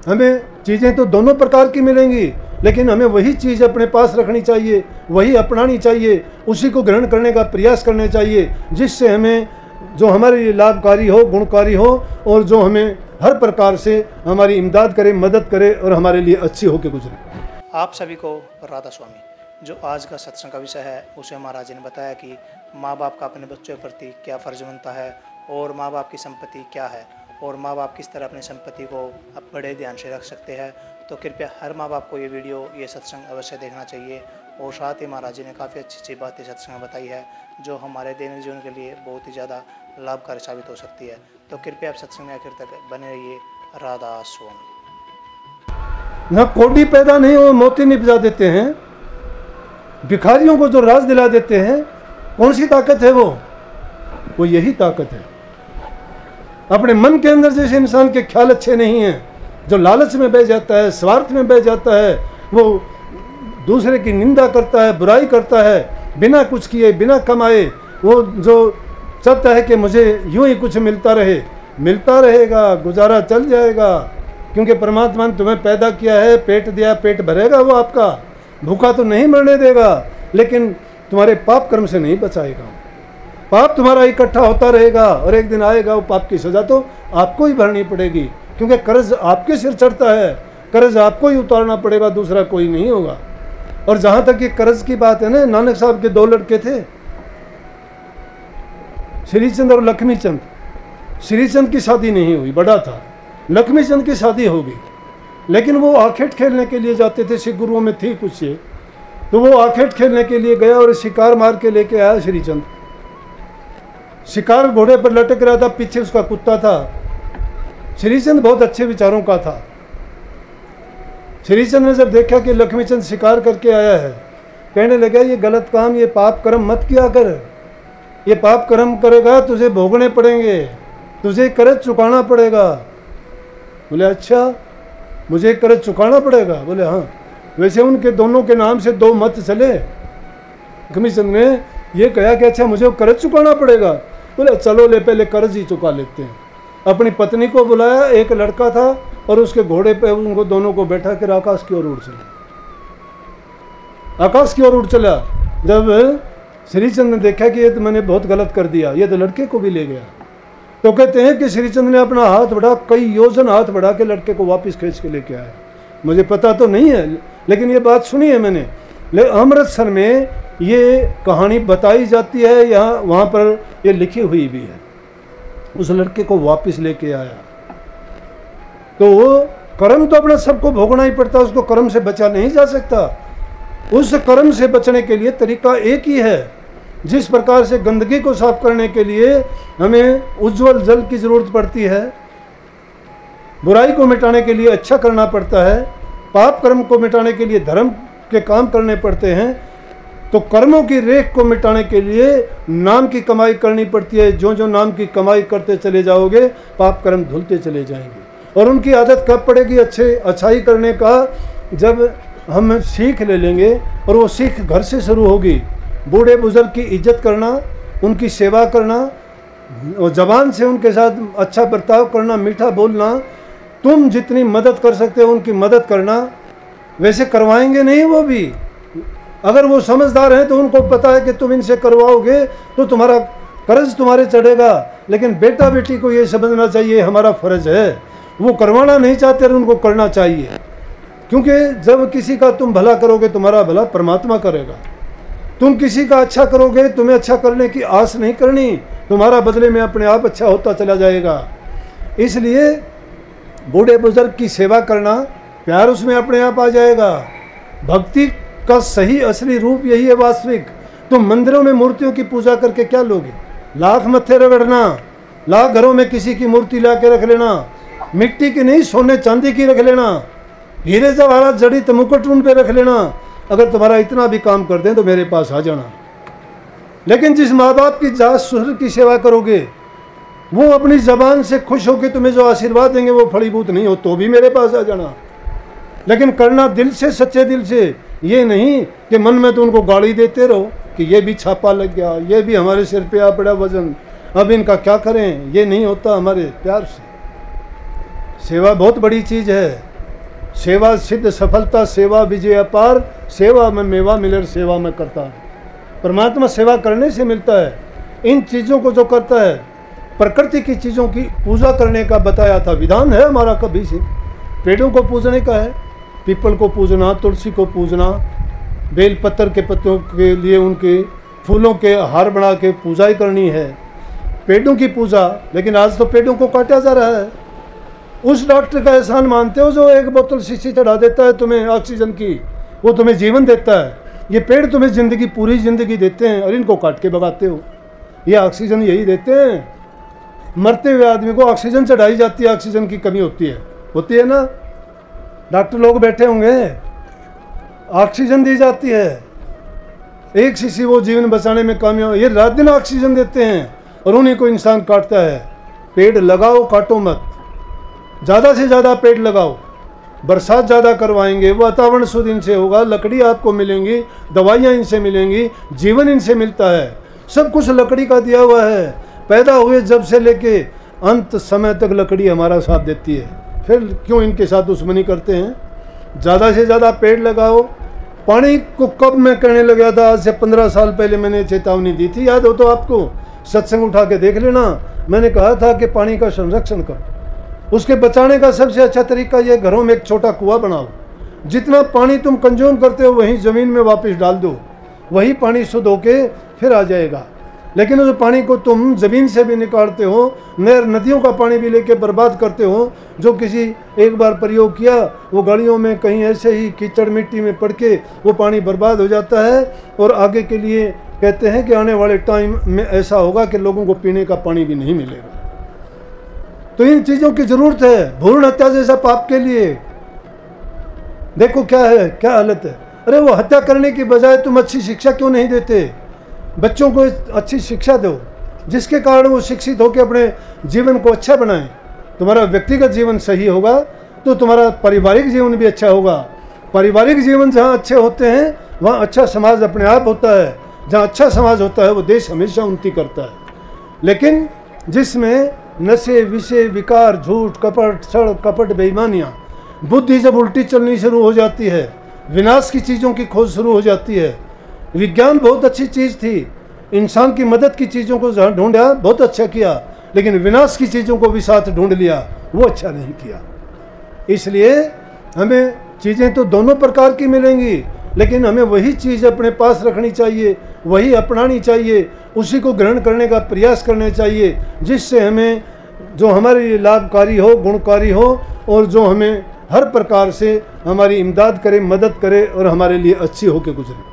हमें चीज़ें तो दोनों प्रकार की मिलेंगी, लेकिन हमें वही चीज़ अपने पास रखनी चाहिए, वही अपनानी चाहिए, उसी को ग्रहण करने का प्रयास करना चाहिए, जिससे हमें जो हमारे लिए लाभकारी हो, गुणकारी हो, और जो हमें हर प्रकार से हमारी इमदाद करे, मदद करे और हमारे लिए अच्छी होकर गुजरे। आप सभी को राधा स्वामी। जो आज का सत्संग का विषय है उसे महाराज जी ने बताया कि माँ बाप का अपने बच्चों के प्रति क्या फ़र्ज बनता है और माँ बाप की संपत्ति क्या है और माँ बाप किस तरह अपनी संपत्ति को अब बड़े ध्यान से रख सकते हैं। तो कृपया हर माँ बाप को ये वीडियो, ये सत्संग अवश्य देखना चाहिए। और साथ ही महाराज जी ने काफ़ी अच्छी अच्छी बातें सत्संग में बताई है जो हमारे दैनिक जीवन के लिए बहुत ही ज़्यादा लाभकारी साबित हो सकती है। तो कृपया आप सत्संग में आखिर तक बने रहिए। राधा स्वामी। ना कौड़ी पैदा नहीं हो मोती निपजा देते हैं, भिखारियों को जो राज दिला देते हैं, कौन सी ताकत है वो यही ताकत है। अपने मन के अंदर जैसे इंसान के ख्याल अच्छे नहीं हैं, जो लालच में बह जाता है, स्वार्थ में बह जाता है, वो दूसरे की निंदा करता है, बुराई करता है, बिना कुछ किए, बिना कमाए, वो जो चाहता है कि मुझे यूं ही कुछ मिलता रहे, मिलता रहेगा, गुजारा चल जाएगा, क्योंकि परमात्मा ने तुम्हें पैदा किया है, पेट दिया, पेट भरेगा वो आपका, भूखा तो नहीं मरने देगा, लेकिन तुम्हारे पाप कर्म से नहीं बचाएगा। पाप तुम्हारा इकट्ठा होता रहेगा और एक दिन आएगा वो पाप की सजा तो आपको ही भरनी पड़ेगी, क्योंकि कर्ज आपके सिर चढ़ता है, कर्ज आपको ही उतारना पड़ेगा, दूसरा कोई नहीं होगा। और जहाँ तक ये कर्ज की बात है ना, नानक साहब के 2 लड़के थे, श्रीचंद और लक्ष्मीचंद। श्रीचंद की शादी नहीं हुई, बड़ा था, लक्ष्मीचंद की शादी होगी, लेकिन वो आखेट खेलने के लिए जाते थे, सिख गुरुओं में थी कुछ ये, तो वो आखेट खेलने के लिए गया और शिकार मार के लेके आया श्रीचंद। शिकार घोड़े पर लटक रहा था, पीछे उसका कुत्ता था। श्रीचंद बहुत अच्छे विचारों का था। श्रीचंद ने जब देखा कि लक्ष्मीचंद शिकार करके आया है, कहने लगा ये गलत काम, ये पाप कर्म मत किया कर, ये पाप कर्म करेगा तुझे भोगने पड़ेंगे, तुझे कर्ज चुकाना पड़ेगा। बोले अच्छा, मुझे कर्ज चुकाना पड़ेगा? बोले हाँ। वैसे उनके दोनों के नाम से 2 मत चले। लक्ष्मीचंद ने ये कहा कि अच्छा मुझे कर्ज चुकाना पड़ेगा। बोले चलो ले पहले कर्ज ही चुका लेते हैं। अपनी पत्नी को बुलाया, एक लड़का था और उसके घोड़े पे उनको दोनों को बैठा कर आकाश की ओर उड़ चला। आकाश की ओर उड़ चला। जब श्रीचंद ने देखा कि ये तो मैंने बहुत गलत कर दिया, ये तो लड़के को भी ले गया, तो कहते हैं कि श्रीचंद ने अपना हाथ बढ़ा, कई योजन हाथ बढ़ा के लड़के को वापस खींच के लेके आया। मुझे पता तो नहीं है, लेकिन ये बात सुनी है मैंने। अमृतसर में ये कहानी बताई जाती है, यहाँ वहाँ पर ये लिखी हुई भी है। उस लड़के को वापस लेके आया। तो वो कर्म तो अपना सबको भोगना ही पड़ता, उसको कर्म से बचा नहीं जा सकता। उस कर्म से बचने के लिए तरीका एक ही है। जिस प्रकार से गंदगी को साफ करने के लिए हमें उज्जवल जल की जरूरत पड़ती है, बुराई को मिटाने के लिए अच्छा करना पड़ता है, पाप कर्म को मिटाने के लिए धर्म के काम करने पड़ते हैं, तो कर्मों की रेख को मिटाने के लिए नाम की कमाई करनी पड़ती है। जो जो नाम की कमाई करते चले जाओगे, पाप कर्म धुलते चले जाएंगे। और उनकी आदत कब पड़ेगी अच्छाई करने का? जब हम सीख ले लेंगे, और वो सीख घर से शुरू होगी। बूढ़े बुजुर्ग की इज्जत करना, उनकी सेवा करना, और ज़बान से उनके साथ अच्छा बर्ताव करना, मीठा बोलना, तुम जितनी मदद कर सकते हो उनकी मदद करना। वैसे करवाएंगे नहीं वो भी, अगर वो समझदार हैं तो उनको पता है कि तुम इनसे करवाओगे तो तुम्हारा कर्ज तुम्हारे चढ़ेगा। लेकिन बेटा बेटी को ये समझना चाहिए हमारा फ़र्ज है, वो करवाना नहीं चाहते और उनको करना चाहिए, क्योंकि जब किसी का तुम भला करोगे तुम्हारा भला परमात्मा करेगा। तुम किसी का अच्छा करोगे, तुम्हें अच्छा करने की आस नहीं करनी, तुम्हारा बदले में अपने आप अच्छा होता चला जाएगा। इसलिए बूढ़े बुजुर्ग की सेवा करना, प्यार उसमें अपने आप आ जाएगा। भक्ति का सही असली रूप यही है वास्तविक। तुम मंदिरों में मूर्तियों की पूजा करके क्या लोगे? लाख मत्थे रगड़ना, लाख घरों में किसी की मूर्ति ला के रख लेना, मिट्टी की नहीं सोने चांदी की रख लेना, हीरे जवाहरात जड़ित मुकुट उन पे रख लेना। अगर तुम्हारा इतना भी काम कर दें तो मेरे पास आ जाना। लेकिन जिस माँ बाप की जात ससुर की सेवा करोगे, वो अपनी जबान से खुश होकर तुम्हें जो आशीर्वाद देंगे वो फलीभूत नहीं हो तो भी मेरे पास आ जाना। लेकिन करना दिल से, सच्चे दिल से, ये नहीं कि मन में तो उनको गाली देते रहो कि ये भी छापा लग गया, ये भी हमारे सिर पे आ पड़ा वजन, अब इनका क्या करें। ये नहीं होता हमारे प्यार से। सेवा बहुत बड़ी चीज़ है। सेवा सिद्ध सफलता, सेवा विजय अपार, सेवा में मेवा मिले सेवा में करता। परमात्मा सेवा करने से मिलता है। इन चीज़ों को जो करता है, प्रकृति की चीज़ों की पूजा करने का बताया था, विधान है हमारा कभी से। पेड़ों को पूजने का है, पीपल को पूजना, तुलसी को पूजना, बेल पत्तर के पत्तों के लिए उनके फूलों के हार बना के पूजा ही करनी है, पेड़ों की पूजा। लेकिन आज तो पेड़ों को काटा जा रहा है। उस डॉक्टर का एहसान मानते हो जो एक बोतल शीशी चढ़ा देता है तुम्हें ऑक्सीजन की, वो तुम्हें जीवन देता है। ये पेड़ तुम्हें ज़िंदगी, पूरी ज़िंदगी देते हैं और इनको काट के भगाते हो। ये ऑक्सीजन यही देते हैं। मरते हुए आदमी को ऑक्सीजन चढ़ाई जाती है, ऑक्सीजन की कमी होती है ना। डॉक्टर लोग बैठे होंगे, ऑक्सीजन दी जाती है, एक शीशी वो जीवन बचाने में कामयाब। ये रात दिन ऑक्सीजन देते हैं और उन्हीं को इंसान काटता है। पेड़ लगाओ, काटो मत। ज़्यादा से ज़्यादा पेड़ लगाओ, बरसात ज़्यादा करवाएंगे, वातावरण शुद्ध इनसे होगा, लकड़ी आपको मिलेंगी, दवाइयाँ इनसे मिलेंगी, जीवन इनसे मिलता है। सब कुछ लकड़ी का दिया हुआ है। पैदा हुए जब से लेके अंत समय तक लकड़ी हमारा साथ देती है। फिर क्यों इनके साथ दुश्मनी करते हैं? ज़्यादा से ज़्यादा पेड़ लगाओ। पानी को कब मैं कहने लगा था, आज से 15 साल पहले मैंने चेतावनी दी थी, याद हो तो आपको, सत्संग उठा के देख लेना। मैंने कहा था कि पानी का संरक्षण करो। उसके बचाने का सबसे अच्छा तरीका ये, घरों में एक छोटा कुआं बनाओ। जितना पानी तुम कंज्यूम करते हो वहीं ज़मीन में वापस डाल दो, वही पानी शुद्ध होके फिर आ जाएगा। लेकिन उस पानी को तुम ज़मीन से भी निकालते हो, नहर नदियों का पानी भी लेके बर्बाद करते हो। जो किसी एक बार प्रयोग किया, वो गाड़ियों में कहीं ऐसे ही कीचड़ मिट्टी में पड़ के वो पानी बर्बाद हो जाता है। और आगे के लिए कहते हैं कि आने वाले टाइम में ऐसा होगा कि लोगों को पीने का पानी भी नहीं मिलेगा। तो इन चीज़ों की ज़रूरत है। भ्रूण हत्या जैसा पाप के लिए देखो क्या है, क्या हालत है। अरे वो हत्या करने की बजाय तुम अच्छी शिक्षा क्यों नहीं देते? बच्चों को अच्छी शिक्षा दो, जिसके कारण वो शिक्षित होकर अपने जीवन को अच्छा बनाएं। तुम्हारा व्यक्तिगत जीवन सही होगा तो तुम्हारा पारिवारिक जीवन भी अच्छा होगा। पारिवारिक जीवन जहाँ अच्छे होते हैं वहाँ अच्छा समाज अपने आप होता है। जहाँ अच्छा समाज होता है वो देश हमेशा उन्नति करता है। लेकिन जिसमें नशे, विषय, विकार, झूठ, कपट, छल, कपट, बेईमानियाँ, बुद्धि जब उल्टी चलनी शुरू हो जाती है, विनाश की चीज़ों की खोज शुरू हो जाती है। विज्ञान बहुत अच्छी चीज़ थी, इंसान की मदद की चीज़ों को जहाँ ढूंढा बहुत अच्छा किया, लेकिन विनाश की चीज़ों को भी साथ ढूंढ लिया, वो अच्छा नहीं किया। इसलिए हमें चीज़ें तो दोनों प्रकार की मिलेंगी, लेकिन हमें वही चीज़ अपने पास रखनी चाहिए, वही अपनानी चाहिए, उसी को ग्रहण करने का प्रयास करना चाहिए, जिससे हमें जो हमारे लिए लाभकारी हो, गुणकारी हो और जो हमें हर प्रकार से हमारी इमदाद करे, मदद करे और हमारे लिए अच्छी होकर गुजरे।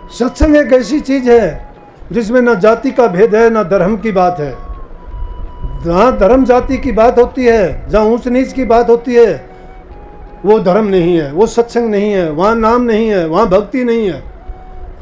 सत्संग एक ऐसी चीज़ है जिसमें न जाति का भेद है, न धर्म की बात है। जहाँ धर्म जाति की बात होती है, जहाँ ऊंच नीच की बात होती है, वो धर्म नहीं है, वो सत्संग नहीं है, वहाँ नाम नहीं है, वहाँ भक्ति नहीं है।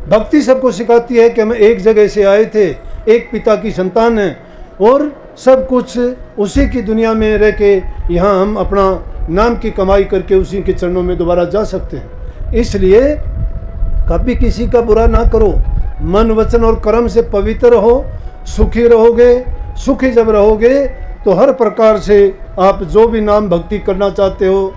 भक्ति सबको सिखाती है कि हम एक जगह से आए थे, एक पिता की संतान है और सब कुछ उसी की दुनिया में रह के यहाँ हम अपना नाम की कमाई करके उसी के चरणों में दोबारा जा सकते हैं। इसलिए कभी किसी का बुरा ना करो, मन, वचन और कर्म से पवित्र रहो, सुखी रहोगे। सुखी जब रहोगे तो हर प्रकार से आप जो भी नाम भक्ति करना चाहते हो,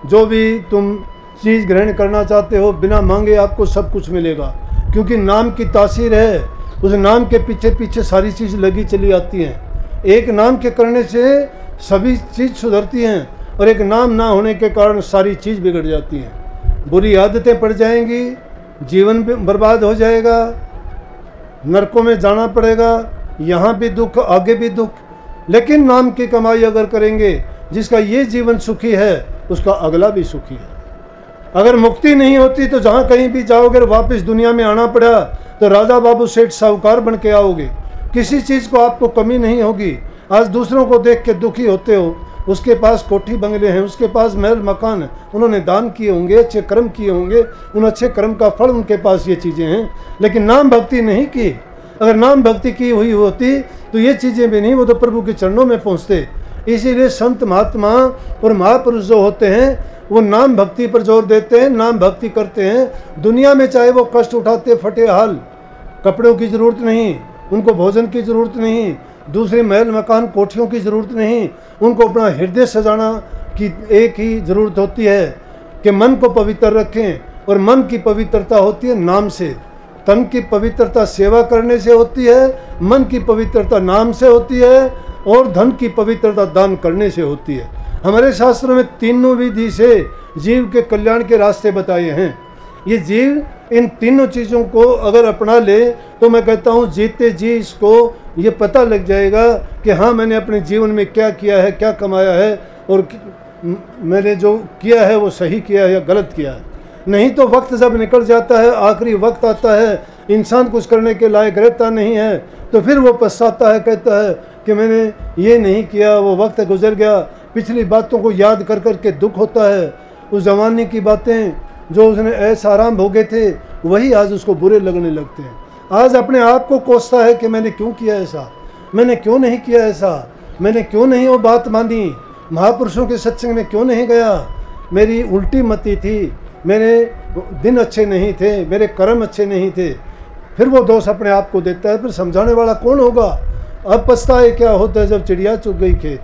जो भी तुम चीज़ ग्रहण करना चाहते हो, बिना मांगे आपको सब कुछ मिलेगा। क्योंकि नाम की तासीर है, उस नाम के पीछे पीछे सारी चीज़ लगी चली आती हैं। एक नाम के करने से सभी चीज़ सुधरती हैं और एक नाम ना होने के कारण सारी चीज़ बिगड़ जाती हैं। बुरी आदतें पड़ जाएंगी, जीवन भी बर्बाद हो जाएगा, नरकों में जाना पड़ेगा, यहाँ भी दुख, आगे भी दुख। लेकिन नाम की कमाई अगर करेंगे, जिसका ये जीवन सुखी है उसका अगला भी सुखी है। अगर मुक्ति नहीं होती तो जहाँ कहीं भी जाओगे, वापस दुनिया में आना पड़ा तो राजा बाबू सेठ साहूकार बन के आओगे। किसी चीज़ को आपको कमी नहीं होगी। आज दूसरों को देख के दुखी होते हो, उसके पास कोठी बंगले हैं, उसके पास महल मकान है, उन्होंने दान किए होंगे, अच्छे कर्म किए होंगे, उन अच्छे कर्म का फल उनके पास ये चीज़ें हैं, लेकिन नाम भक्ति नहीं की। अगर नाम भक्ति की हुई होती तो ये चीज़ें भी नहीं, वो तो प्रभु के चरणों में पहुँचते। इसीलिए संत महात्मा और महापुरुष जो होते हैं वो नाम भक्ति पर जोर देते हैं, नाम भक्ति करते हैं। दुनिया में चाहे वो कष्ट उठाते, फटे हाल, कपड़ों की ज़रूरत नहीं, उनको भोजन की ज़रूरत नहीं, दूसरे महल मकान कोठियों की ज़रूरत नहीं, उनको अपना हृदय सजाना की एक ही ज़रूरत होती है कि मन को पवित्र रखें, और मन की पवित्रता होती है नाम से। तन की पवित्रता सेवा करने से होती है, मन की पवित्रता नाम से होती है, और धन की पवित्रता दान करने से होती है। हमारे शास्त्रों में तीनों विधि से जीव के कल्याण के रास्ते बताए हैं। ये जीव इन तीनों चीज़ों को अगर अपना ले तो मैं कहता हूँ जीते जी इसको ये पता लग जाएगा कि हाँ, मैंने अपने जीवन में क्या किया है, क्या कमाया है, और मैंने जो किया है वो सही किया है या गलत किया है। नहीं तो वक्त जब निकल जाता है, आखिरी वक्त आता है, इंसान कुछ करने के लायक रहता नहीं है, तो फिर वो पछताता है, कहता है कि मैंने ये नहीं किया, वो वक्त गुजर गया। पिछली बातों को याद कर कर के दुख होता है। उस ज़माने की बातें जो उसने ऐसा आराम भोगे थे वही आज उसको बुरे लगने लगते हैं। आज अपने आप को कोसता है कि मैंने क्यों किया ऐसा, मैंने क्यों नहीं किया ऐसा, मैंने क्यों नहीं वो बात मानी, महापुरुषों के सत्संग में क्यों नहीं गया, मेरी उल्टी मती थी, मेरे दिन अच्छे नहीं थे, मेरे कर्म अच्छे नहीं थे। फिर वो दोष अपने आप को देता है। फिर समझाने वाला कौन होगा? अब पछताए क्या होता है जब चिड़िया चुग गई खेत,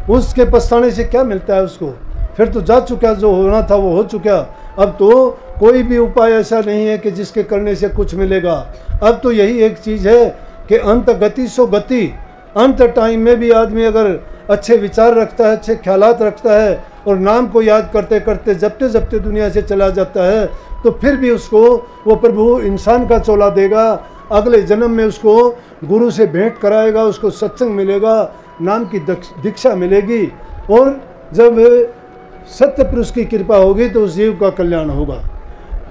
उसके पछताने से क्या मिलता है उसको? फिर तो जा चुका, जो होना था वो हो चुका। अब तो कोई भी उपाय ऐसा नहीं है कि जिसके करने से कुछ मिलेगा। अब तो यही एक चीज़ है कि अंत गति सो गति। अंत टाइम में भी आदमी अगर अच्छे विचार रखता है, अच्छे ख्यालात रखता है, और नाम को याद करते करते जपते जपते दुनिया से चला जाता है, तो फिर भी उसको वो प्रभु इंसान का चोला देगा। अगले जन्म में उसको गुरु से भेंट कराएगा, उसको सत्संग मिलेगा, नाम की दीक्षा मिलेगी, और जब सत्य पुरुष की कृपा होगी तो उस जीव का कल्याण होगा।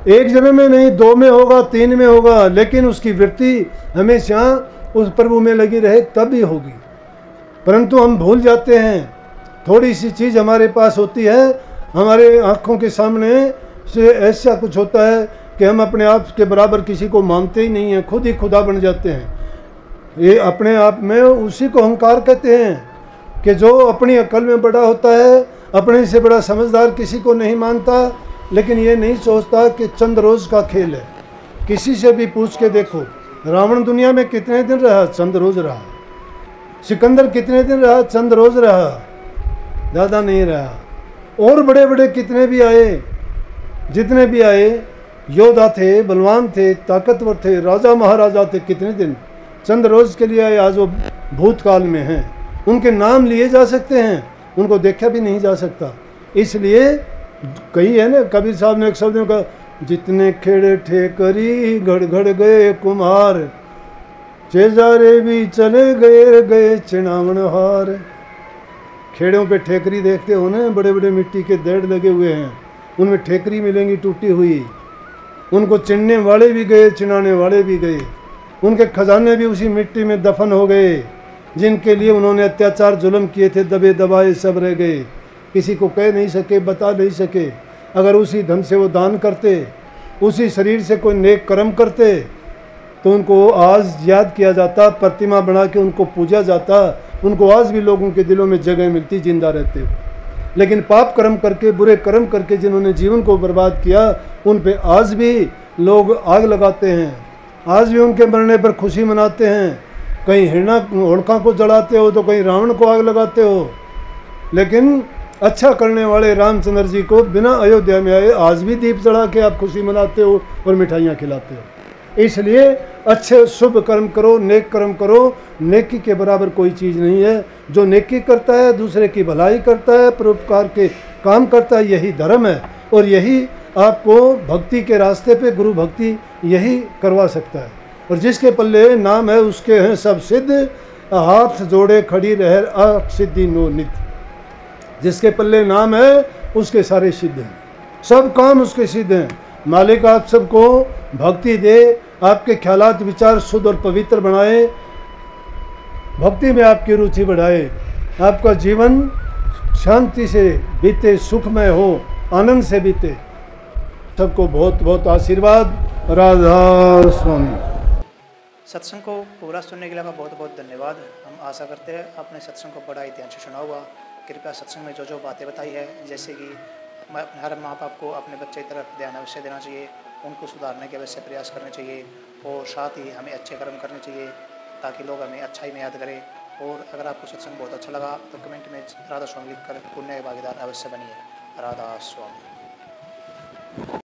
एक जन्म में नहीं, 2 में होगा, 3 में होगा, लेकिन उसकी वृत्ति हमेशा उस प्रभु में लगी रहे तभी होगी। परंतु हम भूल जाते हैं, थोड़ी सी चीज़ हमारे पास होती है, हमारे आँखों के सामने से ऐसा कुछ होता है कि हम अपने आप के बराबर किसी को मानते ही नहीं हैं, खुद ही खुदा बन जाते हैं। ये अपने आप में उसी को अहंकार कहते हैं कि जो अपनी अकल में बड़ा होता है, अपने से बड़ा समझदार किसी को नहीं मानता, लेकिन ये नहीं सोचता कि चंद रोज़ का खेल है। किसी से भी पूछ के देखो, रावण दुनिया में कितने दिन रहा? चंद रोज़ रहा। सिकंदर कितने दिन रहा? चंद रोज़ रहा, ज़्यादा नहीं रहा। और बड़े बड़े कितने भी आए, जितने भी आए, योद्धा थे, बलवान थे, ताकतवर थे, राजा महाराजा थे, कितने दिन? चंद रोज़ के लिए आए। आज वो भूतकाल में हैं, उनके नाम लिए जा सकते हैं, उनको देखा भी नहीं जा सकता। इसलिए कही है ना, कबीर साहब ने एक शब्द में कहा, जितने खेड़े ठेकरी घड़ घड़ गए कुम्हार, चेजारे भी चले गए गए चिनावन हार। खेड़ों पे ठेकरी देखते हो ना, बड़े बड़े मिट्टी के देड़ लगे हुए हैं, उनमें ठेकरी मिलेंगी टूटी हुई। उनको चिनने वाले भी गए, चिनाने वाले भी गए, उनके खजाने भी उसी मिट्टी में दफन हो गए। जिनके लिए उन्होंने अत्याचार जुल्म किए थे, दबे दबाए सब रह गए, किसी को कह नहीं सके, बता नहीं सके। अगर उसी धन से वो दान करते, उसी शरीर से कोई नेक कर्म करते, तो उनको आज याद किया जाता, प्रतिमा बना के उनको पूजा जाता, उनको आज भी लोगों के दिलों में जगह मिलती, जिंदा रहते। लेकिन पाप कर्म करके, बुरे कर्म करके जिन्होंने जीवन को बर्बाद किया, उन पे आज भी लोग आग लगाते हैं, आज भी उनके मरने पर खुशी मनाते हैं। कहीं हिरणा होड़का को जलाते हो तो कहीं रावण को आग लगाते हो, लेकिन अच्छा करने वाले रामचंद्र जी को बिना अयोध्या में आए आज भी दीप जला के आप खुशी मनाते हो और मिठाइयाँ खिलाते हो। इसलिए अच्छे शुभ कर्म करो, नेक कर्म करो। नेकी के बराबर कोई चीज़ नहीं है। जो नेकी करता है, दूसरे की भलाई करता है, परोपकार के काम करता है, यही धर्म है। और यही आपको भक्ति के रास्ते पे, गुरु भक्ति यही करवा सकता है। और जिसके पल्ले नाम है उसके हैं सब सिद्ध, हाथ जोड़े खड़ी रह आठ सिद्धि नो नित। जिसके पल्ले नाम है उसके सारे सिद्ध हैं, सब काम उसके सिद्ध हैं। मालिक आप सबको भक्ति दे, आपके ख्यालात विचार शुद्ध और पवित्र बनाए, भक्ति में आपकी रुचि बढ़ाए, आपका जीवन शांति से बीते, सुखमय हो, आनंद से बीते। सबको बहुत बहुत आशीर्वाद। राधा स्वामी। सत्संग को पूरा सुनने के लिए आपका बहुत बहुत धन्यवाद। हम आशा करते हैं आपने सत्संग को बड़ा ही ध्यान से सुना होगा। कृपया सत्संग में जो जो बातें बताई है, जैसे कि हर माँ बाप को अपने बच्चे की तरफ ध्यान अवश्य देना चाहिए, उनको सुधारने के अवश्य प्रयास करने चाहिए, और साथ ही हमें अच्छे कर्म करने चाहिए ताकि लोग हमें अच्छा ही में याद करें। और अगर आपको सत्संग बहुत अच्छा लगा तो कमेंट में राधा स्वामी लिखकर पुण्य भागीदार अवश्य बनिए। राधा स्वामी।